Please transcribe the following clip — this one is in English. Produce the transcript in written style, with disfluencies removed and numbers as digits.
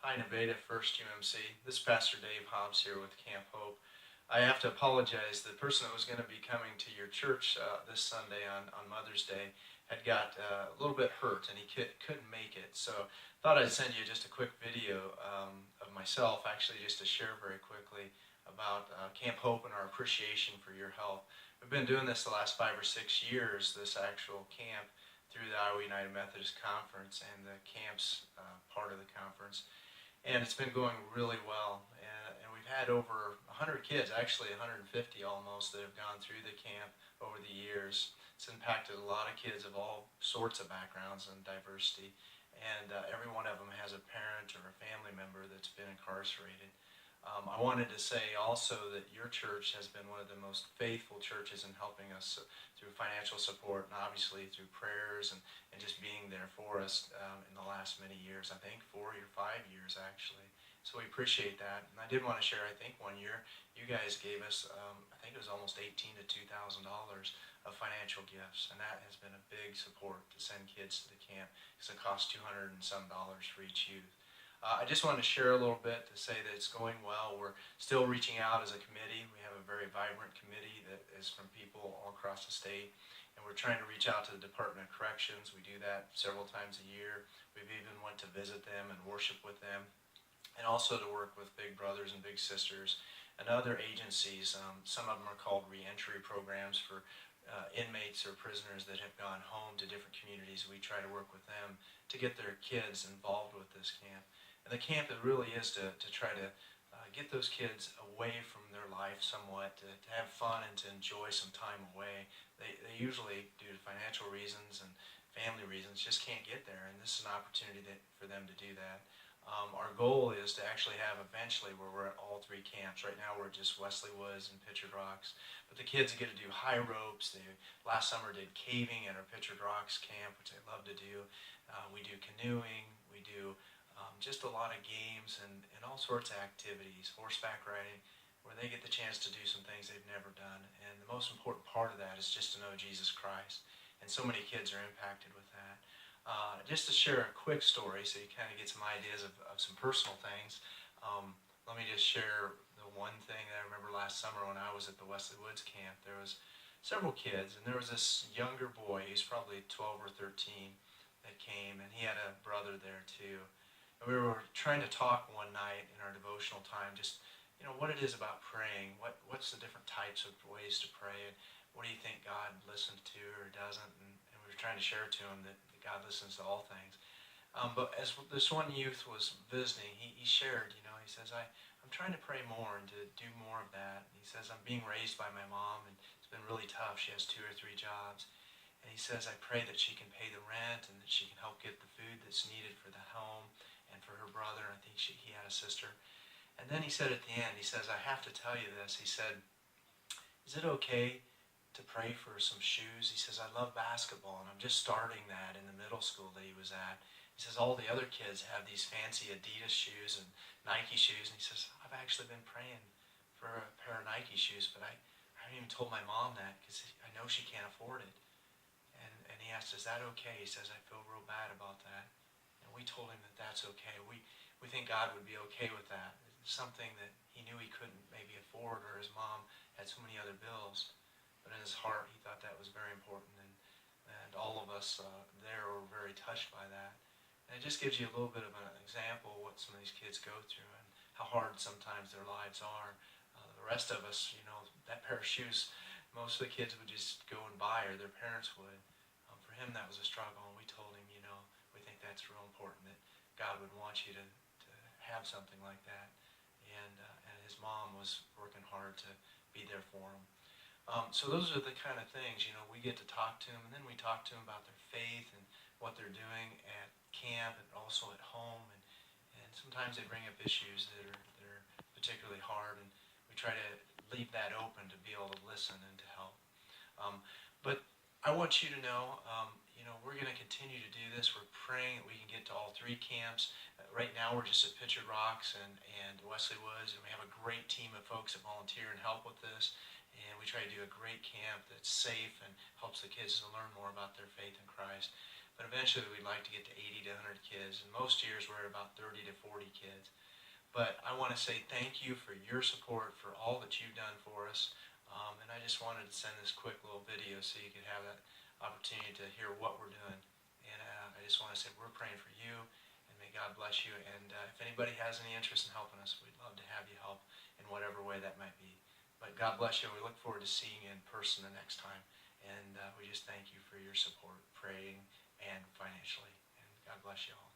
Hi, Nevada, First UMC. This is Pastor Dave Hobbs here with Camp Hope. I have to apologize. The person that was going to be coming to your church this Sunday on Mother's Day had got a little bit hurt and he couldn't make it. So I thought I'd send you just a quick video of myself, actually just to share very quickly about Camp Hope and our appreciation for your help. We've been doing this the last 5 or 6 years, this actual camp, through the Iowa United Methodist Conference and the camps part of the conference. And it's been going really well. And we've had over 100 kids, actually 150 almost, that have gone through the camp over the years. It's impacted a lot of kids of all sorts of backgrounds and diversity. And every one of them has a parent or a family member that's been incarcerated. I wanted to say also that your church has been one of the most faithful churches in helping us through financial support and obviously through prayers and just being there for us in the last many years. I think 4 or 5 years actually. So we appreciate that. And I did want to share, I think one year you guys gave us, I think it was almost $1,800 to $2,000 of financial gifts. And that has been a big support to send kids to the camp because it costs $200 and some for each youth. I just wanted to share a little bit to say that it's going well. We're still reaching out as a committee. We have a very vibrant committee that is from people all across the state. And we're trying to reach out to the Department of Corrections. We do that several times a year. We've even went to visit them and worship with them. And also to work with Big Brothers and Big Sisters and other agencies. Some of them are called reentry programs for inmates or prisoners that have gone home to different communities. We try to work with them to get their kids involved with this camp. And the camp, it really is to try to get those kids away from their life somewhat, to have fun and to enjoy some time away. They usually, due to financial reasons and family reasons, just can't get there. And this is an opportunity for them to do that. Our goal is to actually have eventually where we're at all 3 camps. Right now we're just Wesley Woods and Pictured Rocks. But the kids get to do high ropes. They last summer did caving at our Pictured Rocks camp, which they love to do. We do canoeing. We do just a lot of games and all sorts of activities, horseback riding, where they get the chance to do some things they've never done. And the most important part of that is just to know Jesus Christ. And so many kids are impacted with that. Just to share a quick story so you kind of get some ideas of some personal things. Let me just share the one thing that I remember last summer when I was at the Wesley Woods camp. There was several kids, and there was this younger boy, he's probably 12 or 13, that came, and he had a brother there too. And we were trying to talk one night in our devotional time, just what it is about praying, what's the different types of ways to pray, and what do you think God listens to or doesn't, and we were trying to share to him that God listens to all things. But as this one youth was visiting, he shared, he says, I'm trying to pray more and to do more of that. And he says, I'm being raised by my mom, and it's been really tough. She has 2 or 3 jobs. And he says, I pray that she can pay the rent and that she can help get the food that's needed for the home and for her brother. I think he had a sister. And then he said at the end, he says, I have to tell you this. He said, is it okay to pray for some shoes? He says, I love basketball, and I'm just starting that in the middle school that he was at. He says, all the other kids have these fancy Adidas shoes and Nike shoes. And he says, I've actually been praying for a pair of Nike shoes, but I haven't even told my mom that because I know she can't afford it. And he asked, is that okay? He says, I feel real bad about that. And we told him that that's okay. We think God would be okay with that. It's something that he knew he couldn't maybe afford, or his mom had so many other bills. But in his heart, he thought that was very important. And all of us there were very touched by that. And it just gives you a little bit of an example of what some of these kids go through and how hard sometimes their lives are. The rest of us, that pair of shoes, most of the kids would just go and buy, or their parents would. For him, that was a struggle, and we told him, we think that's real important, that God would want you to have something like that. And his mom was working hard to be there for him. So those are the kind of things, we get to talk to them, and then we talk to them about their faith and what they're doing at camp and also at home. And sometimes they bring up issues that are particularly hard, and we try to leave that open to be able to listen and to help. But I want you to know, we're going to continue to do this. We're praying that we can get to all 3 camps. Right now we're just at Pictured Rocks and Wesley Woods, and we have a great team of folks that volunteer and help with this. And we try to do a great camp that's safe and helps the kids to learn more about their faith in Christ. but eventually we'd like to get to 80 to 100 kids, and most years we're at about 30 to 40 kids. But I want to say thank you for your support, for all that you've done for us. And I just wanted to send this quick little video so you could have that opportunity to hear what we're doing. And I just want to say we're praying for you, and may God bless you. And if anybody has any interest in helping us, we'd love to have you help in whatever way that might be. But God bless you, and we look forward to seeing you in person the next time. And we just thank you for your support, praying and financially. And God bless you all.